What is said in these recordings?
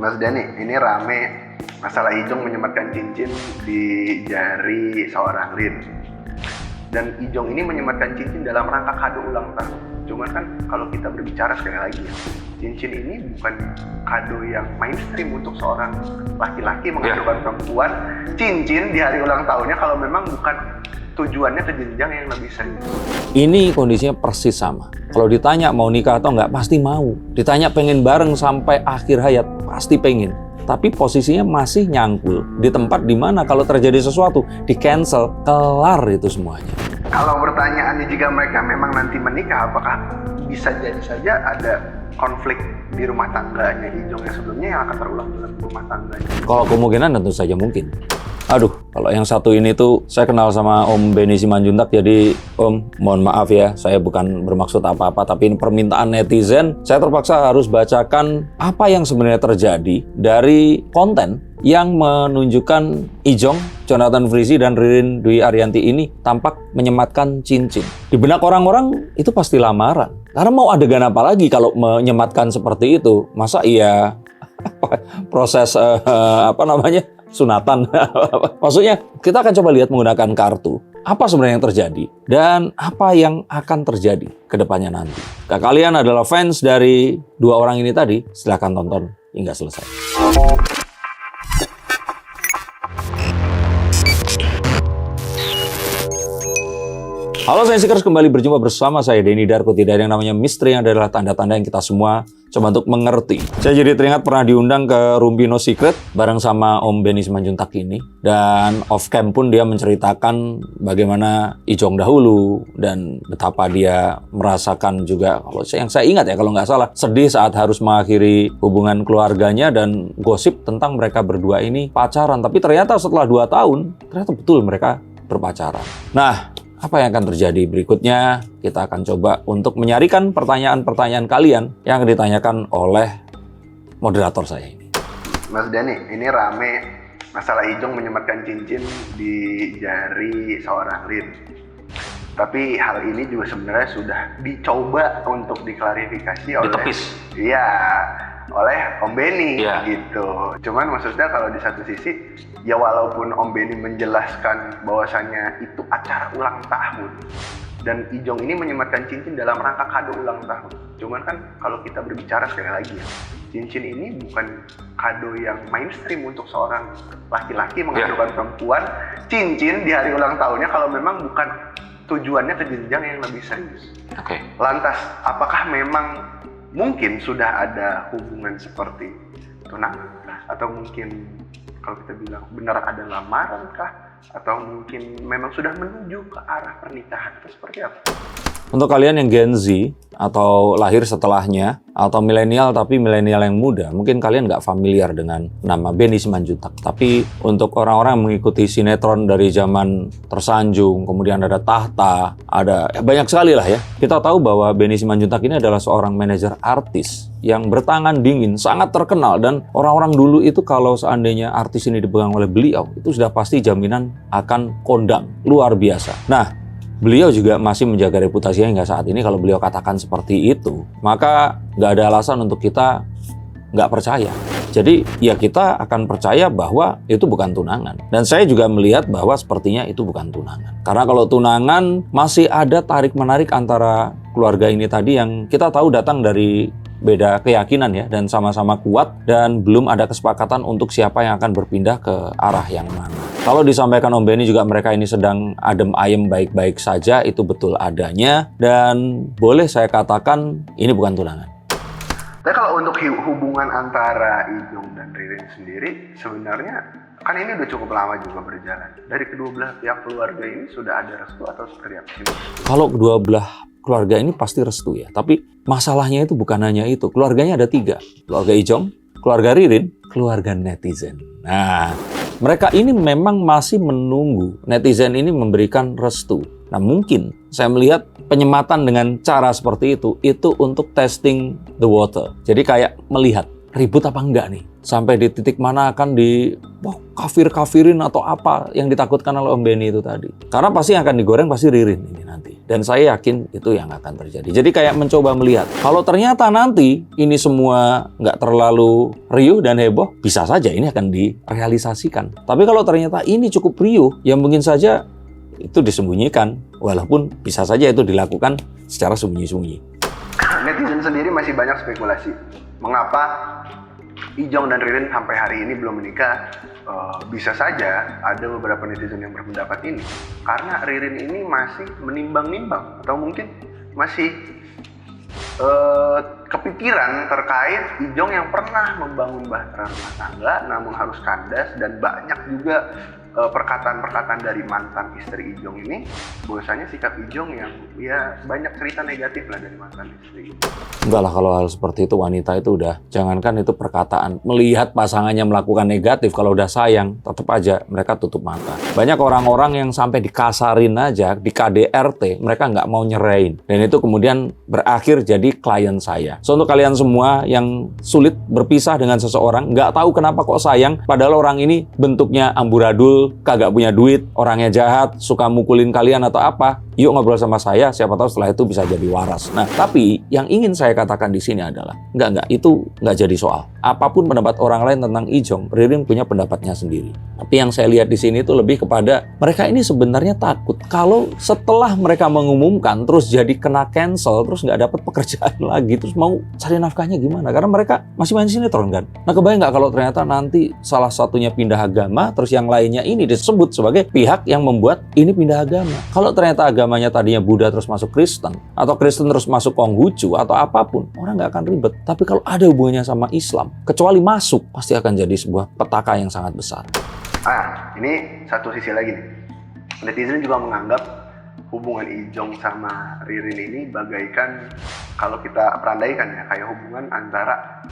Mas Dani, ini rame masalah Ijong menyematkan cincin di jari seorang Rin. Dan Ijong ini menyematkan cincin dalam rangka kado ulang tahun. Cuman kan kalau kita berbicara sekali lagi ya, cincin ini bukan kado yang mainstream untuk seorang laki-laki mengajukan perempuan cincin di hari ulang tahunnya kalau memang bukan tujuannya ke jenjang yang lebih serius. Ini kondisinya persis sama. Kalau ditanya mau nikah atau enggak, pasti mau. Ditanya pengen bareng sampai akhir hayat, pasti pengen. Tapi posisinya masih nyangkul di tempat dimana kalau terjadi sesuatu, di cancel, kelar itu semuanya. Kalau pertanyaannya jika mereka memang nanti menikah, apakah bisa jadi saja ada konflik di rumah tangganya Ijong yang sebelumnya yang akan terulang dalam rumah tangganya? Kalau kemungkinan tentu saja mungkin. Aduh, kalau yang satu ini tuh saya kenal sama Om Benny Simanjuntak, jadi Om, mohon maaf ya, saya bukan bermaksud apa-apa, tapi ini permintaan netizen, saya terpaksa harus bacakan apa yang sebenarnya terjadi dari konten yang menunjukkan Ijong, Jonathan Frizzy, dan Ririn Dwi Ariyanti ini tampak menyematkan cincin. Di benak orang-orang itu pasti lamaran. Karena mau adegan apa lagi kalau menyematkan seperti itu? Masa iya proses sunatan. Maksudnya kita akan coba lihat menggunakan kartu. Apa sebenarnya yang terjadi dan apa yang akan terjadi ke depannya nanti. Jika kalian adalah fans dari dua orang ini tadi, silahkan tonton hingga selesai. Halo saya Seekers, kembali berjumpa bersama saya Denny Darko. Tidak ada yang namanya misteri, yang adalah tanda-tanda yang kita semua coba untuk mengerti. Saya jadi teringat pernah diundang ke Rumpi No Secret bareng sama Om Benny Simanjuntak ini. Dan off cam pun dia menceritakan bagaimana Ijong dahulu dan betapa dia merasakan juga, kalau yang saya ingat ya kalau nggak salah, sedih saat harus mengakhiri hubungan keluarganya dan gosip tentang mereka berdua ini pacaran. Tapi ternyata setelah 2 tahun, ternyata betul mereka berpacaran. Nah, apa yang akan terjadi berikutnya? Kita akan coba untuk menyarikan pertanyaan-pertanyaan kalian yang ditanyakan oleh moderator saya ini. Mas Dani, ini rame masalah Ijong menyematkan cincin di jari seorang Rin. Tapi hal ini juga sebenarnya sudah dicoba untuk diklarifikasi oleh Om Benny gitu. Cuman maksudnya kalau di satu sisi ya walaupun Om Benny menjelaskan bahwasannya itu acara ulang tahun dan Ijong ini menyematkan cincin dalam rangka kado ulang tahun. Cuman kan kalau kita berbicara sekali lagi ya, cincin ini bukan kado yang mainstream untuk seorang laki-laki mengajukan perempuan cincin di hari ulang tahunnya kalau memang bukan tujuannya ke jenjang yang lebih serius. Lantas apakah memang mungkin sudah ada hubungan seperti tunangan kah? Atau mungkin kalau kita bilang benar ada lamaran kah? Atau mungkin memang sudah menuju ke arah pernikahan atau seperti apa? Untuk kalian yang Gen Z atau lahir setelahnya atau milenial tapi milenial yang muda, mungkin kalian nggak familiar dengan nama Benny Simanjuntak. Tapi untuk orang-orang yang mengikuti sinetron dari zaman Tersanjung, kemudian ada Tahta, ada banyak sekali lah ya. Kita tahu bahwa Benny Simanjuntak ini adalah seorang manajer artis yang bertangan dingin, sangat terkenal, dan orang-orang dulu itu kalau seandainya artis ini dipegang oleh beliau, itu sudah pasti jaminan akan kondang, luar biasa. Nah, beliau juga masih menjaga reputasinya hingga saat ini. Kalau beliau katakan seperti itu, maka nggak ada alasan untuk kita nggak percaya. Jadi ya kita akan percaya bahwa itu bukan tunangan. Dan saya juga melihat bahwa sepertinya itu bukan tunangan. Karena kalau tunangan masih ada tarik-menarik antara keluarga ini tadi yang kita tahu datang dari beda keyakinan ya, dan sama-sama kuat, dan belum ada kesepakatan untuk siapa yang akan berpindah ke arah yang mana. Kalau disampaikan Om Benny juga mereka ini sedang adem ayem baik-baik saja, itu betul adanya, dan boleh saya katakan ini bukan tunangan. Tapi kalau untuk hubungan antara Ijong dan Ririn sendiri, sebenarnya kan ini udah cukup lama juga berjalan. Dari kedua belah pihak keluarga ini sudah ada restu atau seperti apa sih? Kalau kedua belah keluarga ini pasti restu ya, tapi masalahnya itu bukan hanya itu. Keluarganya ada 3, keluarga Ijong, keluarga Ririn, keluarga netizen. Nah, mereka ini memang masih menunggu netizen ini memberikan restu. Nah, mungkin saya melihat penyematan dengan cara seperti itu untuk testing the water. Jadi kayak melihat ribut apa enggak nih, sampai di titik mana akan kafir-kafirin atau apa yang ditakutkan oleh Om Benny itu tadi. Karena pasti yang akan digoreng pasti Ririn ini nanti. Dan saya yakin itu yang akan terjadi. Jadi kayak mencoba melihat, kalau ternyata nanti ini semua nggak terlalu riuh dan heboh, bisa saja ini akan direalisasikan. Tapi kalau ternyata ini cukup riuh, ya mungkin saja itu disembunyikan, walaupun bisa saja itu dilakukan secara sembunyi-sembunyi. Netizen sendiri masih banyak spekulasi. Mengapa Ijong dan Ririn sampai hari ini belum menikah? Bisa saja ada beberapa netizen yang berpendapat ini karena Ririn ini masih menimbang-nimbang atau mungkin masih kepikiran terkait Ijong yang pernah membangun bahtera rumah tangga namun harus kandas, dan banyak juga perkataan-perkataan dari mantan istri Ijong ini bahwasanya sikap Ijong yang ya banyak cerita negatif lah dari mantan istri. Enggak lah, kalau hal seperti itu wanita itu udah, jangankan itu perkataan, melihat pasangannya melakukan negatif, kalau udah sayang tetap aja mereka tutup mata. Banyak orang-orang yang sampai dikasarin aja, di KDRT, mereka nggak mau nyerain, dan itu kemudian berakhir jadi klien saya. So untuk kalian semua yang sulit berpisah dengan seseorang, nggak tahu kenapa kok sayang, padahal orang ini bentuknya amburadul, kagak punya duit, orangnya jahat, suka mukulin kalian atau apa, yuk ngobrol sama saya, siapa tahu setelah itu bisa jadi waras. Nah, tapi yang ingin saya katakan di sini adalah, itu nggak jadi soal. Apapun pendapat orang lain tentang Ijong, Ririn punya pendapatnya sendiri. Tapi yang saya lihat di sini itu lebih kepada mereka ini sebenarnya takut kalau setelah mereka mengumumkan terus jadi kena cancel, terus nggak dapat pekerjaan lagi, terus mau cari nafkahnya gimana? Karena mereka masih main sinetron kan. Nah, kebayang nggak kalau ternyata nanti salah satunya pindah agama, terus yang lainnya ini disebut sebagai pihak yang membuat ini pindah agama. Kalau ternyata agamanya tadinya Buddha terus masuk Kristen, atau Kristen terus masuk Konghucu, atau apapun, orang nggak akan ribet. Tapi kalau ada hubungannya sama Islam, kecuali masuk, pasti akan jadi sebuah petaka yang sangat besar. Ini satu sisi lagi nih. Netizen juga menganggap hubungan Ijong sama Ririn ini bagaikan, kalau kita perandaikan ya, kayak hubungan antara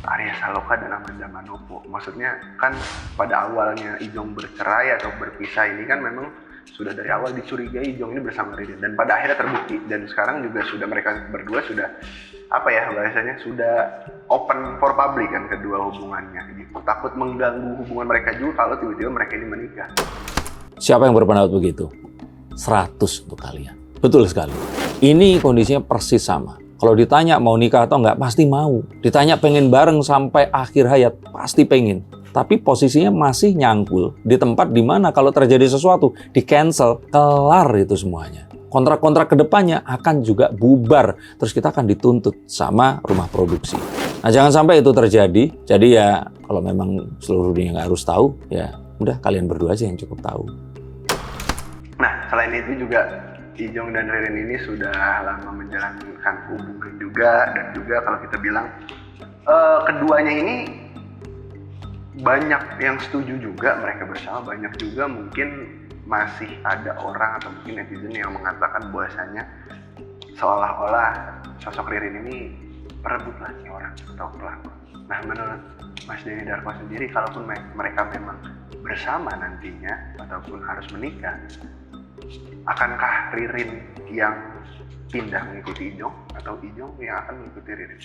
Arya Saloka dan Amanda Manopo. Maksudnya kan pada awalnya Ijong bercerai atau berpisah ini kan memang sudah dari awal dicurigai Ijong ini bersama Ririn, dan pada akhirnya terbukti, dan sekarang juga sudah mereka berdua sudah bahasanya sudah open for public kan kedua hubungannya gitu. Takut mengganggu hubungan mereka juga kalau tiba-tiba mereka ini menikah. Siapa yang berpendapat begitu? 100 untuk kalian. Betul sekali. Ini kondisinya persis sama. Kalau ditanya mau nikah atau enggak, pasti mau. Ditanya pengen bareng sampai akhir hayat, pasti pengen. Tapi posisinya masih nyangkul di tempat di mana kalau terjadi sesuatu, di cancel, kelar itu semuanya. Kontrak-kontrak kedepannya akan juga bubar. Terus kita akan dituntut sama rumah produksi. Nah, jangan sampai itu terjadi. Jadi ya, kalau memang seluruh dunia nggak harus tahu, ya udah kalian berdua aja yang cukup tahu. Nah, selain itu juga Ijong dan Ririn ini sudah lama menjalankan hubungan juga, dan juga kalau kita bilang keduanya ini banyak yang setuju juga mereka bersama, banyak juga mungkin masih ada orang atau mungkin netizen yang mengatakan bahwasanya seolah-olah sosok Ririn ini perebut laki orang atau pelaku. Nah, menurut Mas Denny Darko sendiri, kalaupun mereka memang bersama nantinya ataupun harus menikah, akankah Ririn yang pindah mengikuti Ijong atau Ijong yang akan mengikuti Ririn?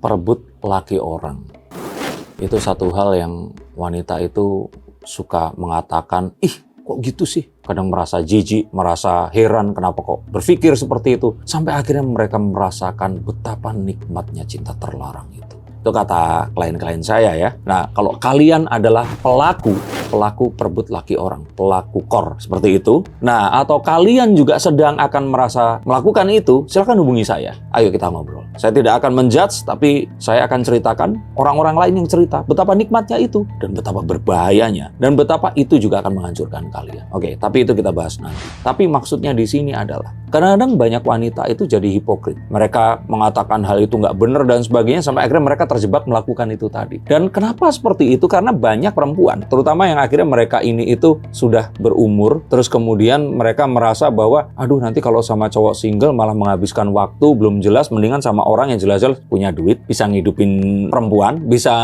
Perebut laki orang. Itu satu hal yang wanita itu suka mengatakan, kok gitu sih? Kadang merasa jijik, merasa heran kenapa kok berpikir seperti itu. Sampai akhirnya mereka merasakan betapa nikmatnya cinta terlarang itu. Itu kata klien-klien saya ya. Nah, kalau kalian adalah pelaku perebut laki orang, pelaku kor seperti itu. Nah, atau kalian juga sedang akan merasa melakukan itu, silakan hubungi saya. Ayo kita ngobrol. Saya tidak akan menjudge, tapi saya akan ceritakan orang-orang lain yang cerita betapa nikmatnya itu dan betapa berbahayanya dan betapa itu juga akan menghancurkan kalian. Oke, tapi itu kita bahas nanti. Tapi maksudnya di sini adalah kadang-kadang banyak wanita itu jadi hipokrit. Mereka mengatakan hal itu nggak benar dan sebagainya sampai akhirnya mereka terjebak melakukan itu tadi. Dan kenapa seperti itu? Karena banyak perempuan, terutama yang akhirnya mereka ini itu sudah berumur, terus kemudian mereka merasa bahwa aduh nanti kalau sama cowok single malah menghabiskan waktu belum jelas, mendingan sama orang yang jelas-jelas punya duit, bisa ngidupin perempuan, bisa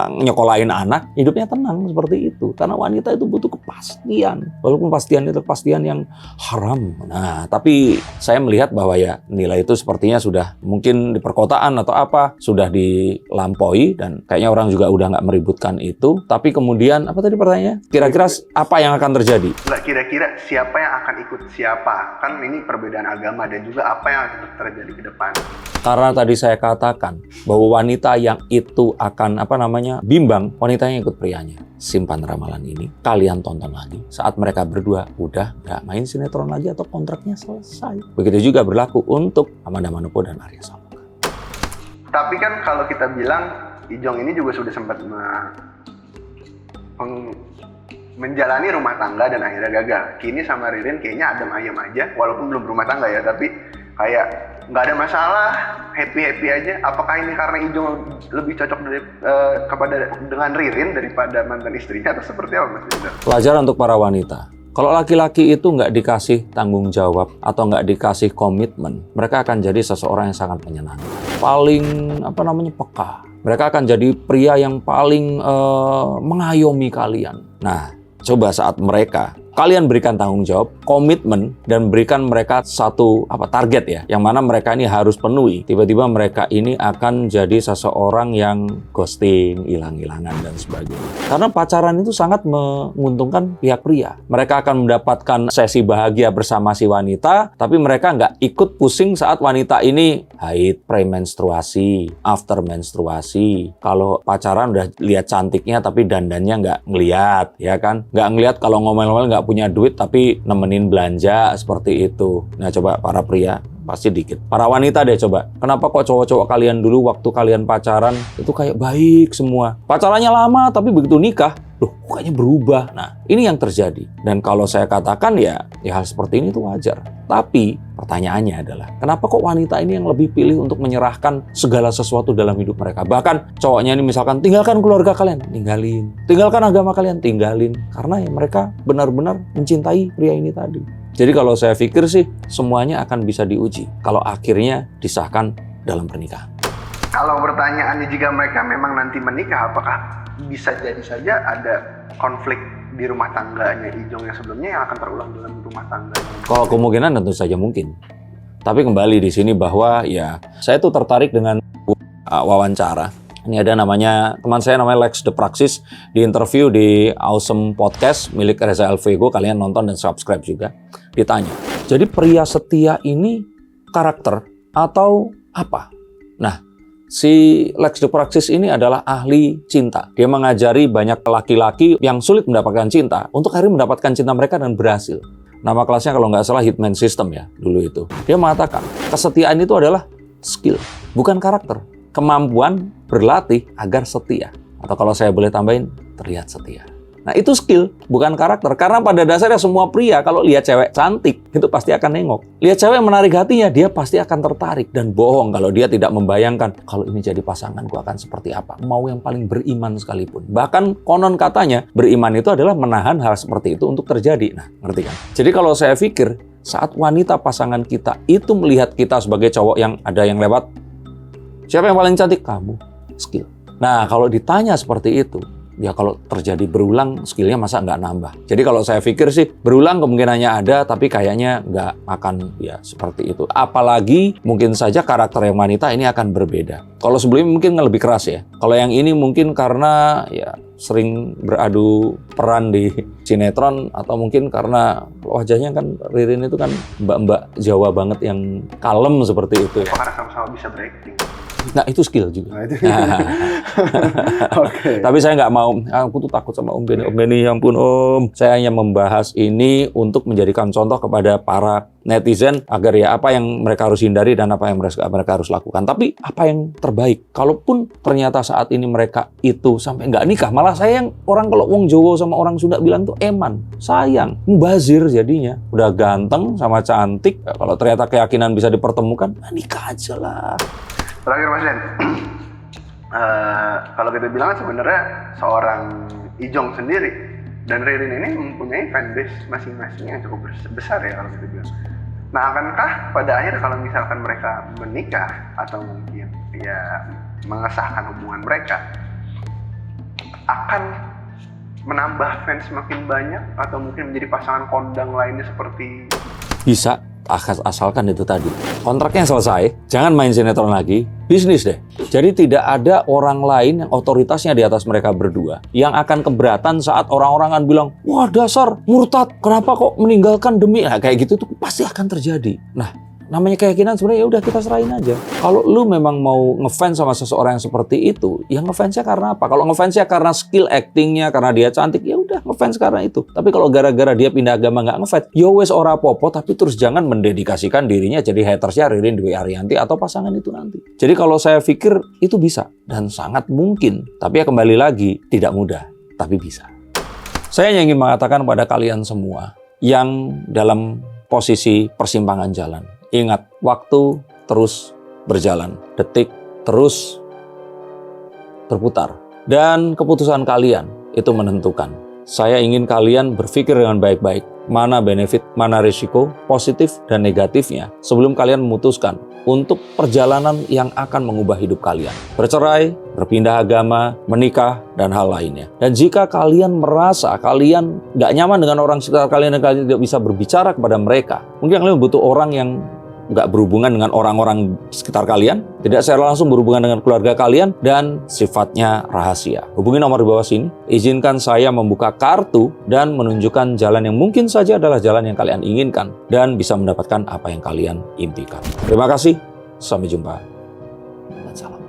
nyekolahin anak, hidupnya tenang seperti itu. Karena wanita itu butuh kepastian, walaupun kepastian itu kepastian yang haram. Nah, tapi saya melihat bahwa ya nilai itu sepertinya sudah mungkin di perkotaan atau apa sudah di terlampaui dan kayaknya orang juga udah nggak meributkan itu. Tapi kemudian apa tadi pertanyaannya? Kira-kira apa yang akan terjadi? Nggak, kira-kira siapa yang akan ikut siapa? Kan ini perbedaan agama dan juga apa yang akan terjadi ke depan. Karena tadi saya katakan bahwa wanita yang itu akan bimbang, wanita yang ikut prianya. Simpan ramalan ini, kalian tonton lagi. Saat mereka berdua udah nggak main sinetron lagi atau kontraknya selesai. Begitu juga berlaku untuk Amanda Manopo dan Arya Saloka. Tapi kan kalau kita bilang Ijong ini juga sudah sempat menjalani rumah tangga dan akhirnya gagal. Kini sama Ririn kayaknya adem ayem aja, walaupun belum rumah tangga ya, tapi kayak nggak ada masalah, happy aja. Apakah ini karena Ijong lebih cocok dengan Ririn daripada mantan istrinya atau seperti apa, Mas Rizal? Pelajaran untuk para wanita. Kalau laki-laki itu nggak dikasih tanggung jawab atau nggak dikasih komitmen, mereka akan jadi seseorang yang sangat menyenangkan. Paling peka. Mereka akan jadi pria yang paling mengayomi kalian. Nah, coba saat kalian berikan tanggung jawab, komitmen, dan berikan mereka satu target ya, yang mana mereka ini harus penuhi. Tiba-tiba mereka ini akan jadi seseorang yang ghosting, hilang-hilangan, dan sebagainya. Karena pacaran itu sangat menguntungkan pihak pria. Mereka akan mendapatkan sesi bahagia bersama si wanita, tapi mereka nggak ikut pusing saat wanita ini haid, premenstruasi, after menstruasi. Kalau pacaran udah lihat cantiknya, tapi dandannya nggak ngeliat, ya kan? Nggak ngeliat kalau ngomel-ngomel nggak punya duit tapi nemenin belanja seperti itu. Nah, coba para pria pasti dikit. Para wanita deh coba. Kenapa kok cowok-cowok kalian dulu waktu kalian pacaran itu kayak baik semua. Pacarannya lama tapi begitu nikah, loh kayaknya berubah. Nah, ini yang terjadi. Dan kalau saya katakan ya hal seperti ini tuh wajar. Tapi pertanyaannya adalah, kenapa kok wanita ini yang lebih pilih untuk menyerahkan segala sesuatu dalam hidup mereka? Bahkan cowoknya ini misalkan tinggalkan keluarga kalian, tinggalin. Tinggalkan agama kalian, tinggalin. Karena ya mereka benar-benar mencintai pria ini tadi. Jadi kalau saya pikir sih semuanya akan bisa diuji kalau akhirnya disahkan dalam pernikahan. Kalau pertanyaannya jika mereka memang nanti menikah, apakah bisa jadi saja ada konflik di rumah tangganya Ijong yang sebelumnya yang akan terulang dalam rumah tangga? Kalau kemungkinan tentu saja mungkin. Tapi kembali di sini bahwa ya saya tuh tertarik dengan wawancara. Ini ada teman saya namanya Lex The Praxis, di interview di Awesome Podcast milik Reza Alvego, kalian nonton dan subscribe juga. Ditanya, jadi pria setia ini karakter atau apa? Nah, si Lex The Praxis ini adalah ahli cinta. Dia mengajari banyak laki-laki yang sulit mendapatkan cinta untuk akhirnya mendapatkan cinta mereka dan berhasil. Nama kelasnya kalau nggak salah Hitman System ya dulu itu. Dia mengatakan kesetiaan itu adalah skill, bukan karakter. Kemampuan berlatih agar setia. Atau kalau saya boleh tambahin, terlihat setia. Nah itu skill, bukan karakter. Karena pada dasarnya semua pria kalau lihat cewek cantik, itu pasti akan nengok. Lihat cewek menarik hatinya, dia pasti akan tertarik. Dan bohong kalau dia tidak membayangkan, kalau ini jadi pasanganku akan seperti apa. Mau yang paling beriman sekalipun. Bahkan konon katanya, beriman itu adalah menahan hal seperti itu untuk terjadi. Nah, ngerti kan? Jadi kalau saya pikir, saat wanita pasangan kita itu melihat kita sebagai cowok yang ada yang lewat, siapa yang paling cantik? Kamu. Skill. Nah, kalau ditanya seperti itu, ya kalau terjadi berulang, skillnya masa nggak nambah. Jadi kalau saya pikir sih, berulang kemungkinannya ada, tapi kayaknya nggak akan ya seperti itu. Apalagi mungkin saja karakter yang wanita ini akan berbeda. Kalau sebelumnya mungkin lebih keras ya. Kalau yang ini mungkin karena ya sering beradu peran di sinetron, atau mungkin karena wajahnya kan Ririn itu kan mbak-mbak Jawa banget yang kalem seperti itu ya. Karena sama-sama bisa berakting. Nah itu skill juga. Okay. Tapi saya nggak mau, aku tuh takut sama Om Benny, ya ampun Om. Saya hanya membahas ini untuk menjadikan contoh kepada para netizen agar ya apa yang mereka harus hindari dan apa yang mereka harus lakukan. Tapi apa yang terbaik? Kalaupun ternyata saat ini mereka itu sampai nggak nikah, malah saya yang orang kalau wong Jawa sama orang Sunda bilang tuh eman, sayang, mubazir jadinya. Udah ganteng sama cantik, kalau ternyata keyakinan bisa dipertemukan, nikah aja lah. Terakhir Mas Den, kalau kita bilang sebenarnya seorang Ijong sendiri dan Ririn ini mempunyai fanbase masing-masing yang cukup besar ya kalau kita bilang. Nah akankah pada akhir kalau misalkan mereka menikah atau mungkin ya mengesahkan hubungan mereka, akan menambah fans makin banyak atau mungkin menjadi pasangan kondang lainnya seperti? Bisa, asalkan itu tadi. Kontraknya selesai, jangan main sinetron lagi, bisnis deh. Jadi tidak ada orang lain yang otoritasnya di atas mereka berdua yang akan keberatan saat orang-orang akan bilang, wah dasar murtad, kenapa kok meninggalkan demi, nah, kayak gitu tuh pasti akan terjadi. Nah, namanya keyakinan sebenarnya ya udah kita serahin aja. Kalau lu memang mau ngefans sama seseorang yang seperti itu, ya ngefansnya karena apa? Kalau ngefansnya karena skill actingnya, karena dia cantik, ya udah ngefans karena itu. Tapi kalau gara-gara dia pindah agama nggak ngefans, ya wes ora popo, tapi terus jangan mendedikasikan dirinya jadi hatersnya Ririn Dwi Ariyanti atau pasangan itu nanti. Jadi kalau saya pikir itu bisa dan sangat mungkin. Tapi ya kembali lagi, tidak mudah, tapi bisa. Saya hanya ingin mengatakan kepada kalian semua yang dalam posisi persimpangan jalan. Ingat, waktu terus berjalan, detik terus berputar. Dan keputusan kalian itu menentukan. Saya ingin kalian berpikir dengan baik-baik. Mana benefit, mana risiko, positif dan negatifnya. Sebelum kalian memutuskan untuk perjalanan yang akan mengubah hidup kalian. Bercerai, berpindah agama, menikah, dan hal lainnya. Dan jika kalian merasa kalian nggak nyaman dengan orang sekitar kalian dan kalian tidak bisa berbicara kepada mereka. Mungkin kalian butuh orang yang nggak berhubungan dengan orang-orang sekitar kalian, tidak secara langsung berhubungan dengan keluarga kalian, dan sifatnya rahasia. Hubungi nomor di bawah sini, izinkan saya membuka kartu dan menunjukkan jalan yang mungkin saja adalah jalan yang kalian inginkan, dan bisa mendapatkan apa yang kalian impikan. Terima kasih, sampai jumpa, dan salam.